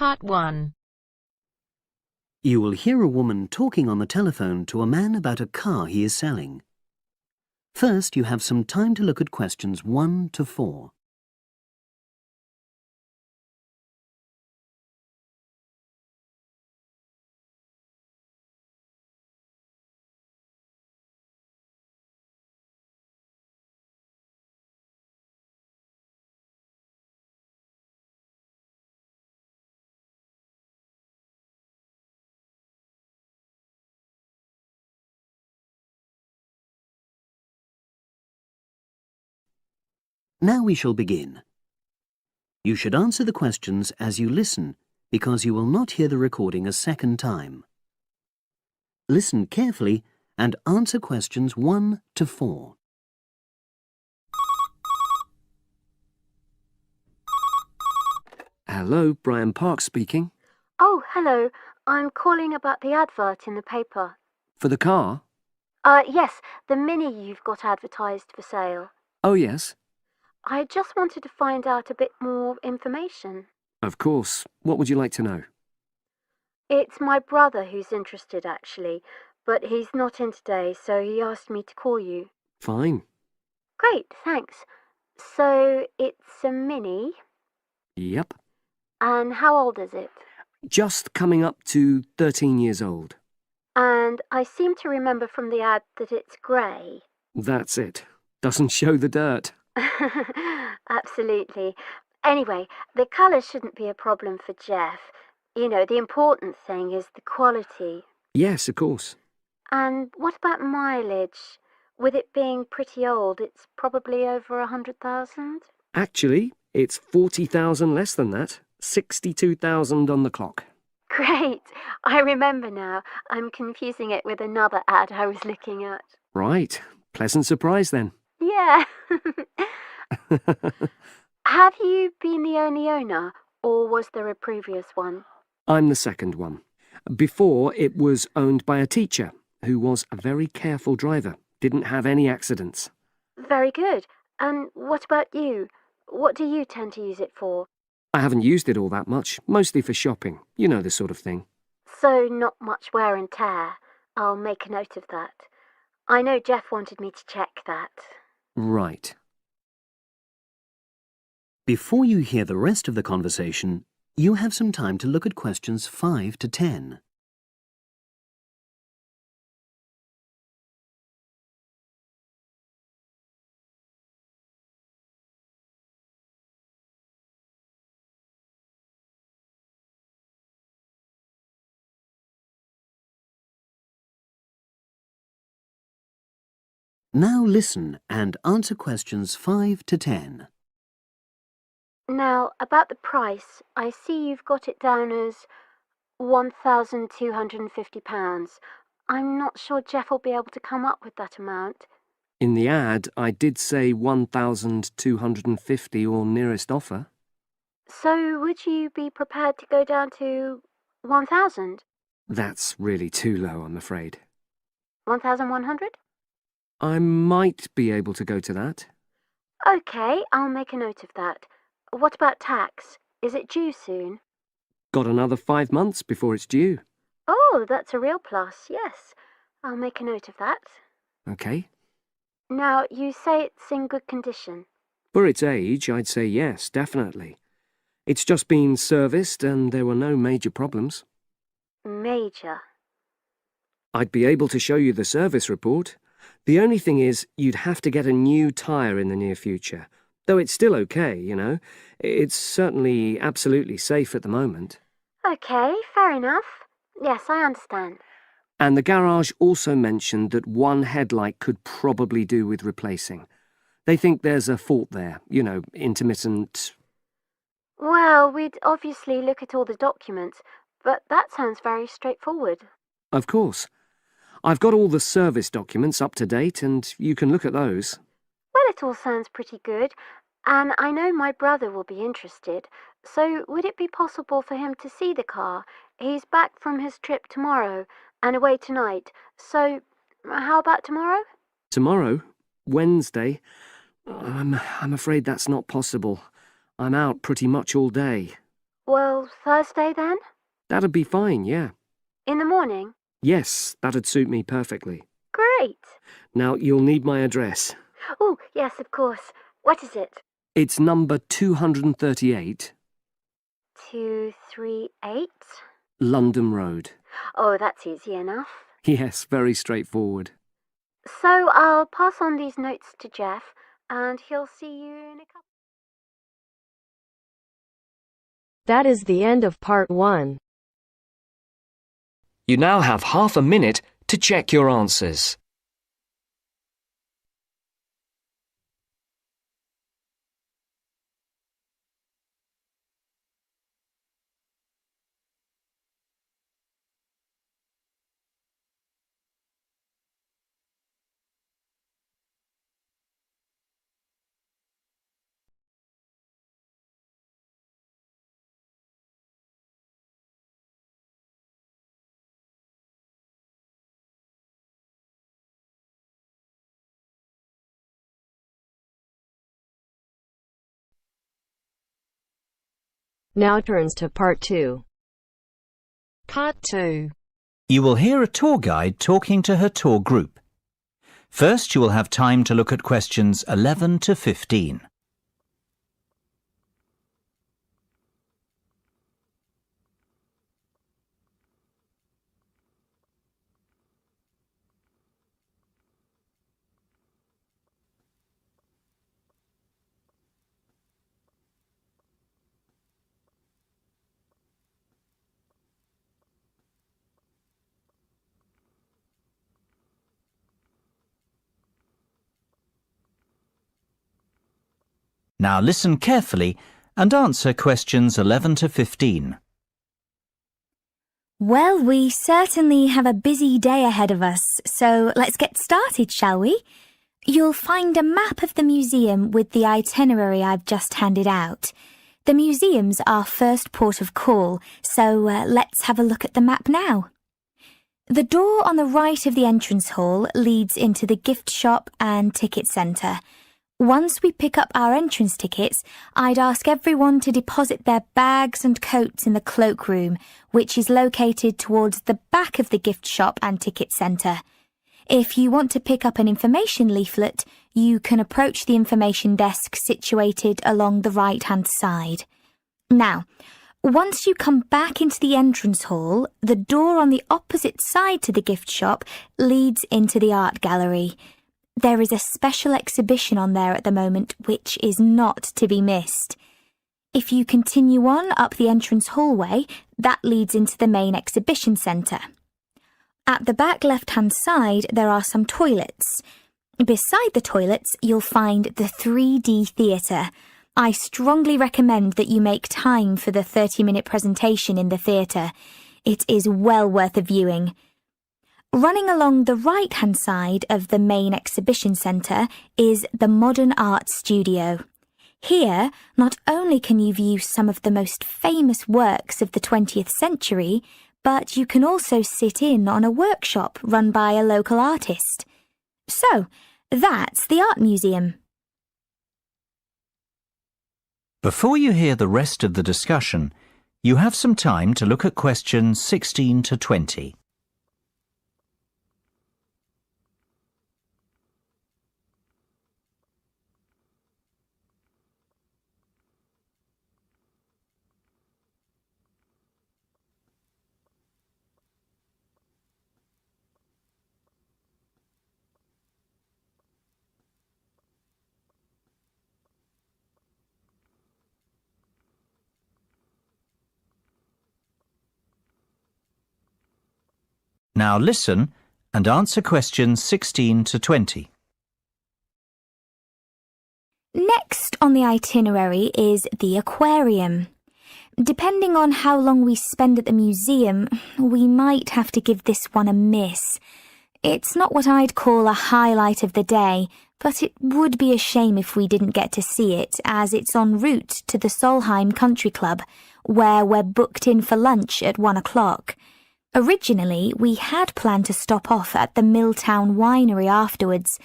Part 1. You will hear a woman talking on the telephone to a man about a car he is selling. First, you have some time to look at questions 1 to 4. Now we shall begin. You should answer the questions as you listen, because you will not hear the recording a second time. Listen carefully and answer questions 1 to 4. Hello, Brian Park speaking. Oh, hello. I'm calling about the advert in the paper. For the car? Yes, the Mini you've got advertised for sale. Oh, yes. I just wanted to find out a bit more information. Of course. What would you like to know? It's my brother who's interested, actually, but he's not in today, so he asked me to call you. Fine. Great, thanks. So, it's a Mini, Yep. and how old is it? Just coming up to 13 years old. And I seem to remember from the ad that it's grey. That's it. Doesn't show the dirt. Absolutely. Anyway, the colour shouldn't be a problem for Jeff. You know, the important thing is the quality. Yes, of course. And what about mileage? With it being pretty old, it's probably over 100,000? Actually, it's 40,000 less than that. 62,000 on the clock. Great! I remember now. I'm confusing it with another ad I was looking at. Right. Pleasant surprise then. Yeah. Have you been the only owner, or was there a previous one? I'm the second one. Before, it was owned by a teacher who was a very careful driver. Didn't have any accidents. Very good. And what about you? What do you tend to use it for? I haven't used it all that much, mostly for shopping. You know, the sort of thing. So not much wear and tear. I'll make a note of that. I know Jeff wanted me to check that. Right. Before you hear the rest of the conversation, you have some time to look at questions 5 to 10. Now listen and answer questions 5 to 10. Now, about the price, I see you've got it down as £1,250. I'm not sure Jeff will be able to come up with that amount. In the ad, I did say 1,250 or nearest offer. So would you be prepared to go down to 1,000? That's really too low, I'm afraid. 1,100? I might be able to go to that. Okay, I'll make a note of that. What about tax? Is it due soon? Got another 5 months before it's due. Oh, that's a real plus, yes. I'll make a note of that. Okay. Now, you say it's in good condition. For its age, I'd say yes, definitely. It's just been serviced and there were no major problems. Major. I'd be able to show you the service report. The only thing is, you'd have to get a new tyre in the near future. Though it's still okay, you know. It's certainly absolutely safe at the moment. Okay, fair enough. Yes, I understand. And the garage also mentioned that one headlight could probably do with replacing. They think there's a fault there, you know, intermittent. Well, we'd obviously look at all the documents, but that sounds very straightforward. Of course. I've got all the service documents up to date, and you can look at those. Well, it all sounds pretty good, and I know my brother will be interested, so would it be possible for him to see the car? He's back from his trip tomorrow and away tonight, so how about tomorrow? Tomorrow? Wednesday? I'm afraid that's not possible. I'm out pretty much all day. Well, Thursday then? That'd be fine, yeah. In the morning? Yes, that'd suit me perfectly. Great. Now, you'll need my address. Oh, yes, of course. What is it? It's number 238, 238? London Road. Oh, that's easy enough. Yes, very straightforward. So I'll pass on these notes to Jeff, and he'll see you in a couple. That is the end of part 1. You now have half a minute to check your answers. Now turns to part 2. Part 2. You will hear a tour guide talking to her tour group. First, you will have time to look at questions 11 to 15. Now listen carefully and answer questions 11 to 15. Well, we certainly have a busy day ahead of us, so let's get started, shall we? You'll find a map of the museum with the itinerary I've just handed out. The museum's our first port of call, so let's have a look at the map now. The door on the right of the entrance hall leads into the gift shop and ticket centre. Once we pick up our entrance tickets, I'd ask everyone to deposit their bags and coats in the cloakroom, which is located towards the back of the gift shop and ticket centre. If you want to pick up an information leaflet, you can approach the information desk situated along the right-hand side. Now, once you come back into the entrance hall, the door on the opposite side to the gift shop leads into the art gallery. There is a special exhibition on there at the moment which is not to be missed. If you continue on up the entrance hallway, that leads into the main exhibition centre. At the back left-hand side, there are some toilets. Beside the toilets, you'll find the 3D theatre. I strongly recommend that you make time for the 30-minute presentation in the theatre. It is well worth a viewing. Running along the right-hand side of the main exhibition centre is the Modern Art Studio. Here, not only can you view some of the most famous works of the 20th century, but you can also sit in on a workshop run by a local artist. So, that's the art museum. Before you hear the rest of the discussion, you have some time to look at questions 16 to 20. Now listen and answer questions 16 to 20. Next on the itinerary is the aquarium. Depending on how long we spend at the museum, we might have to give this one a miss. It's not what I'd call a highlight of the day, but it would be a shame if we didn't get to see it, as it's en route to the Solheim Country Club, where we're booked in for lunch at 1 o'clock. Originally, we had planned to stop off at the Milltown Winery afterwards,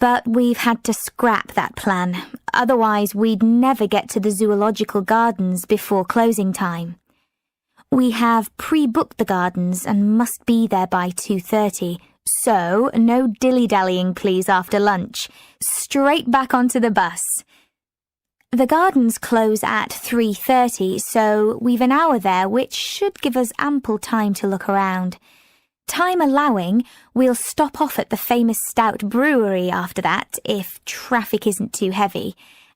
But we've had to scrap that plan. Otherwise, we'd never get to the zoological gardens before closing time. We have pre-booked the gardens and must be there by 2:30. So, no dilly-dallying please after lunch. Straight back onto the bus. The gardens close at 3:30, so we've an hour there, which should give us ample time to look around. Time allowing, we'll stop off at the famous Stout Brewery after that, if traffic isn't too heavy,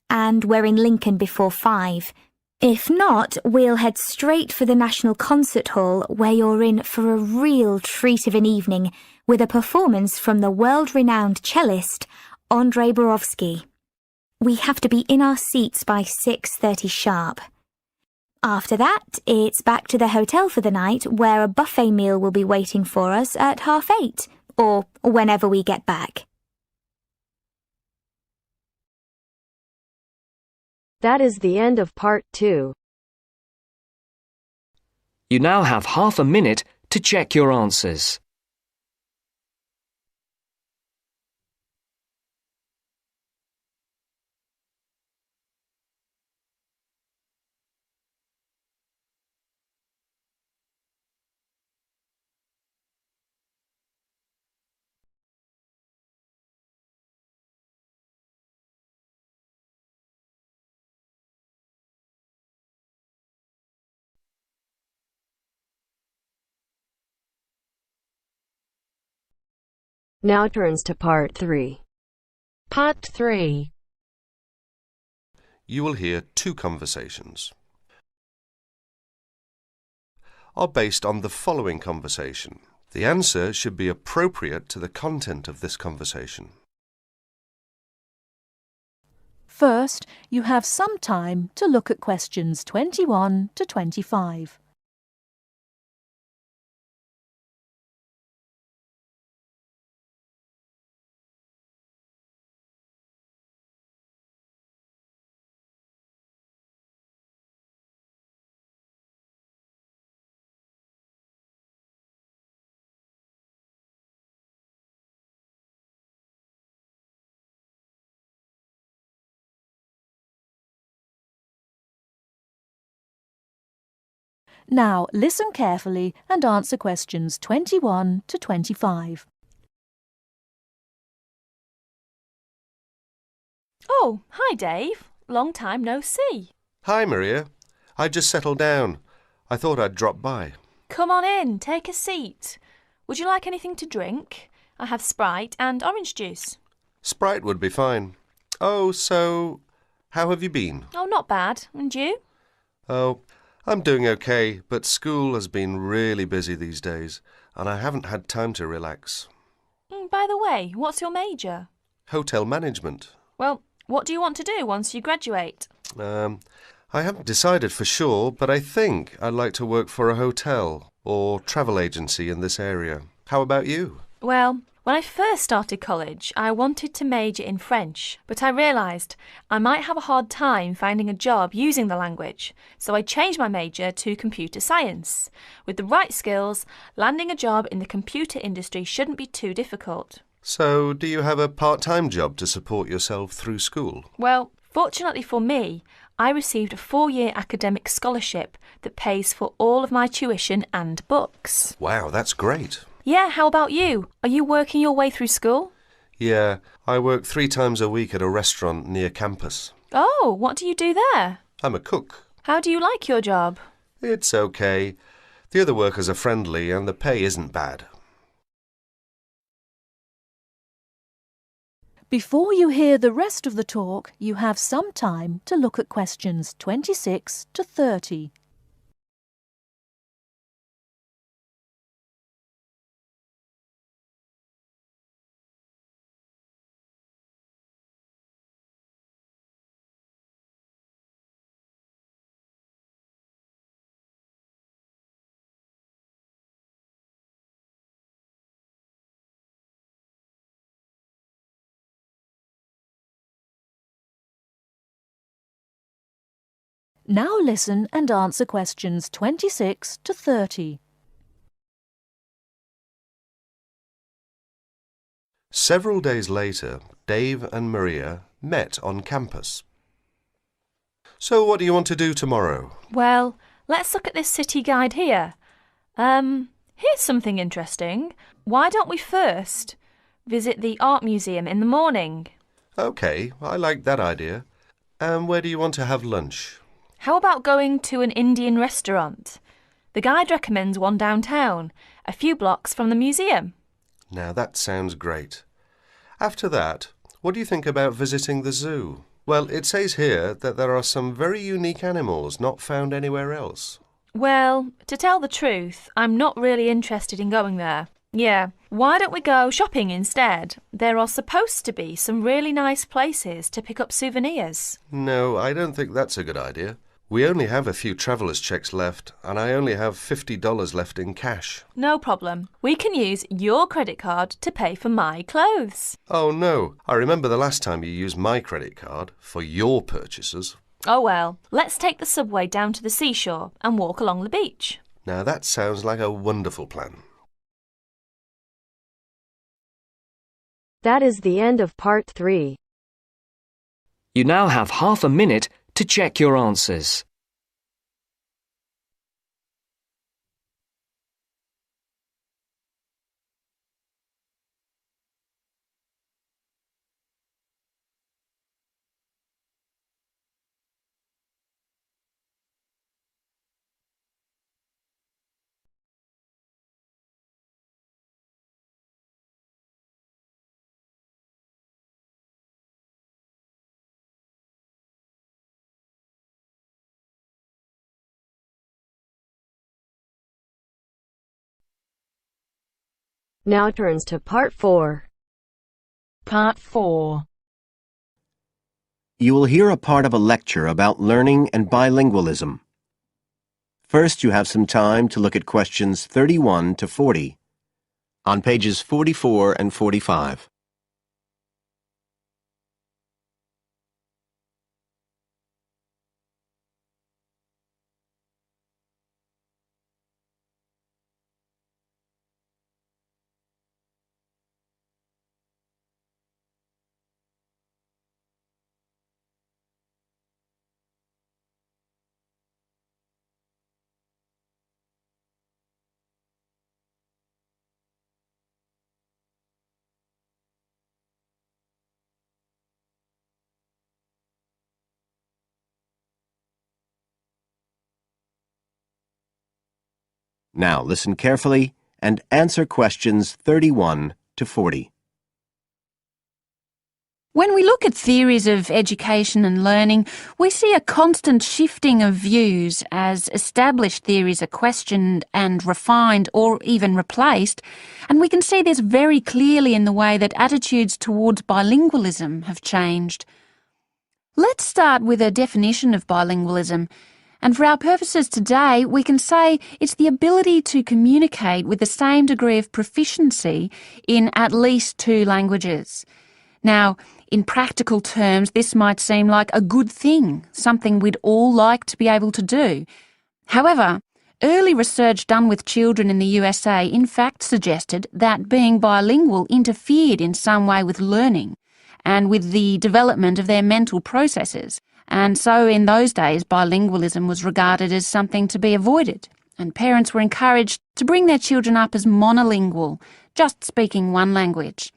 and we're in Lincoln before 5. If not, we'll head straight for the National Concert Hall, where you're in for a real treat of an evening, with a performance from the world-renowned cellist, Andrei Borovsky. We have to be in our seats by 6:30 sharp. After that, it's back to the hotel for the night, where a buffet meal will be waiting for us at 8:30, or whenever we get back. That is the end of part 2. You now have half a minute to check your answers. Now turns to part 3. Part 3. You will hear 2 conversations. Are based on the following conversation. The answer should be appropriate to the content of this conversation. First, you have some time to look at questions 21 to 25. Now, listen carefully and answer questions 21 to 25. Oh, hi Dave. Long time no see. Hi, Maria. I just settled down. I thought I'd drop by. Come on in, take a seat. Would you like anything to drink? I have Sprite and orange juice. Sprite would be fine. Oh, so how have you been? Oh, not bad. And you? Oh, I'm doing okay, but school has been really busy these days, and I haven't had time to relax. By the way, what's your major? Hotel management. Well, what do you want to do once you graduate? I haven't decided for sure, but I think I'd like to work for a hotel or travel agency in this area. How about you? Well, when I first started college, I wanted to major in French, but I realised I might have a hard time finding a job using the language, so I changed my major to computer science. With the right skills, landing a job in the computer industry shouldn't be too difficult. So, do you have a part-time job to support yourself through school? Well, fortunately for me, I received a 4-year academic scholarship that pays for all of my tuition and books. Wow, that's great. Yeah, how about you? Are you working your way through school? Yeah, I work 3 times a week at a restaurant near campus. Oh, what do you do there? I'm a cook. How do you like your job? It's okay. The other workers are friendly and the pay isn't bad. Before you hear the rest of the talk, you have some time to look at questions 26 to 30. Now listen and answer questions 26 to 30. Several days later, Dave and Maria met on campus. So what do you want to do tomorrow? Well, let's look at this city guide here. Here's something interesting. Why don't we first visit the art museum in the morning? OK, I like that idea. And where do you want to have lunch? How about going to an Indian restaurant? The guide recommends one downtown, a few blocks from the museum. Now that sounds great. After that, what do you think about visiting the zoo? Well, it says here that there are some very unique animals not found anywhere else. Well, to tell the truth, I'm not really interested in going there. Yeah, why don't we go shopping instead? There are supposed to be some really nice places to pick up souvenirs. No, I don't think that's a good idea. We only have a few traveller's checks left, and I only have $50 left in cash. No problem. We can use your credit card to pay for my clothes. Oh no, I remember the last time you used my credit card for your purchases. Oh well, let's take the subway down to the seashore and walk along the beach. Now that sounds like a wonderful plan. That is the end of part 3. You now have half a minute to check your answers. Now turns to part 4. Part 4. You will hear a part of a lecture about learning and bilingualism. First, you have some time to look at questions 31 to 40 on pages 44 and 45. Now listen carefully and answer questions 31 to 40. When we look at theories of education and learning, we see a constant shifting of views as established theories are questioned and refined or even replaced, and we can see this very clearly in the way that attitudes towards bilingualism have changed. Let's start with a definition of bilingualism. And for our purposes today, we can say it's the ability to communicate with the same degree of proficiency in at least 2 languages. Now, in practical terms, this might seem like a good thing, something we'd all like to be able to do. However, early research done with children in the USA in fact suggested that being bilingual interfered in some way with learning and with the development of their mental processes. And so in those days, bilingualism was regarded as something to be avoided, and parents were encouraged to bring their children up as monolingual, just speaking one language.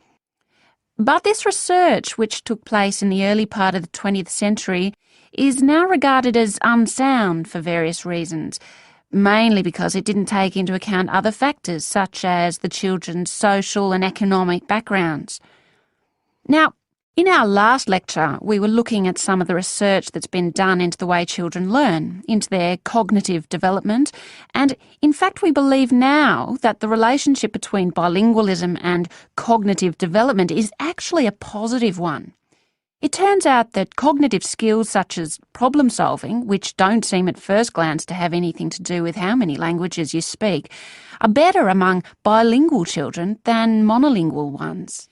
But this research, which took place in the early part of the 20th century, is now regarded as unsound for various reasons, mainly because it didn't take into account other factors such as the children's social and economic backgrounds. Now, in our last lecture, we were looking at some of the research that's been done into the way children learn, into their cognitive development, and in fact we believe now that the relationship between bilingualism and cognitive development is actually a positive one. It turns out that cognitive skills such as problem solving, which don't seem at first glance to have anything to do with how many languages you speak, are better among bilingual children than monolingual ones.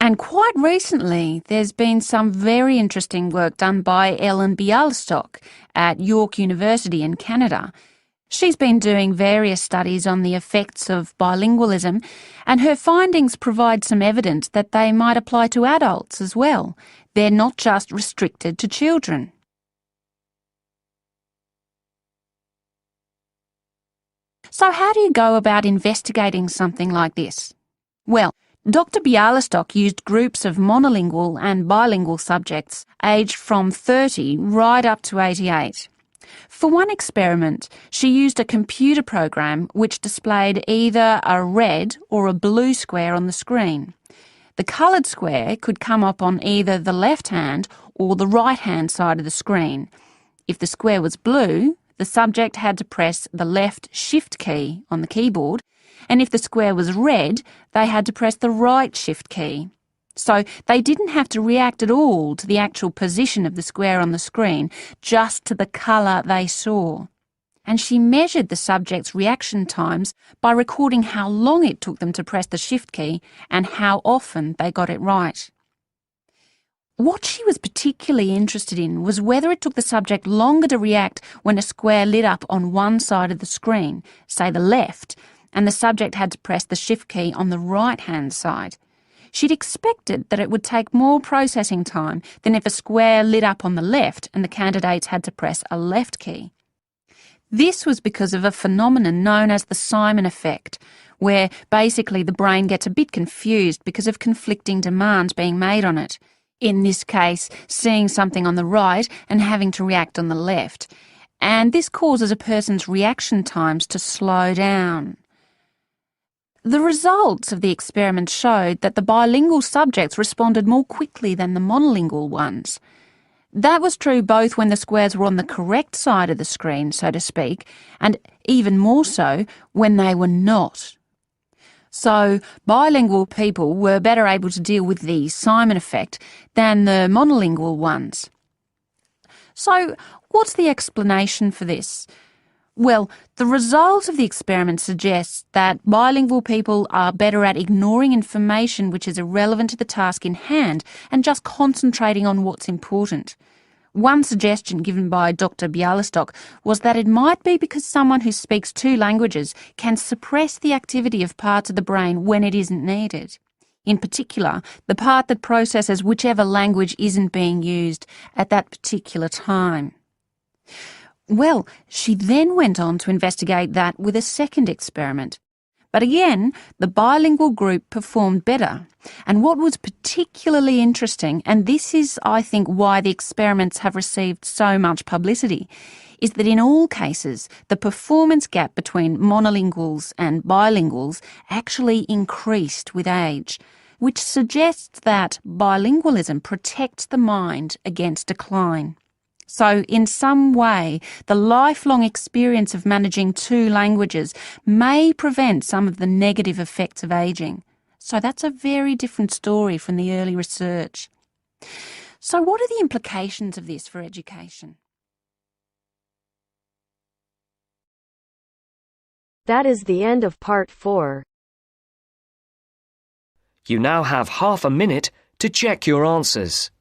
And quite recently, there's been some very interesting work done by Ellen Bialystok at York University in Canada. She's been doing various studies on the effects of bilingualism, and her findings provide some evidence that they might apply to adults as well. They're not just restricted to children. So how do you go about investigating something like this? Well, Dr. Bialystok used groups of monolingual and bilingual subjects aged from 30 right up to 88. For one experiment, she used a computer program which displayed either a red or a blue square on the screen. The coloured square could come up on either the left-hand or the right-hand side of the screen. If the square was blue, the subject had to press the left Shift key on the keyboard, and if the square was red, they had to press the right Shift key. So they didn't have to react at all to the actual position of the square on the screen, just to the colour they saw. And she measured the subject's reaction times by recording how long it took them to press the Shift key and how often they got it right. What she was particularly interested in was whether it took the subject longer to react when a square lit up on one side of the screen, say the left, and the subject had to press the Shift key on the right-hand side. She'd expected that it would take more processing time than if a square lit up on the left and the candidates had to press a left key. This was because of a phenomenon known as the Simon effect, where basically the brain gets a bit confused because of conflicting demands being made on it. In this case, seeing something on the right and having to react on the left. And this causes a person's reaction times to slow down. The results of the experiment showed that the bilingual subjects responded more quickly than the monolingual ones. That was true both when the squares were on the correct side of the screen, so to speak, and even more so when they were not. So bilingual people were better able to deal with the Simon effect than the monolingual ones. So what's the explanation for this? Well, the result of the experiment suggests that bilingual people are better at ignoring information which is irrelevant to the task in hand and just concentrating on what's important. One suggestion given by Dr. Bialystok was that it might be because someone who speaks two languages can suppress the activity of parts of the brain when it isn't needed. In particular, the part that processes whichever language isn't being used at that particular time. Well, she then went on to investigate that with a second experiment. But again, the bilingual group performed better. And what was particularly interesting, and this is, I think, why the experiments have received so much publicity, is that in all cases, the performance gap between monolinguals and bilinguals actually increased with age, which suggests that bilingualism protects the mind against decline. So, in some way, the lifelong experience of managing two languages may prevent some of the negative effects of ageing. So that's a very different story from the early research. So what are the implications of this for education? That is the end of part 4. You now have half a minute to check your answers.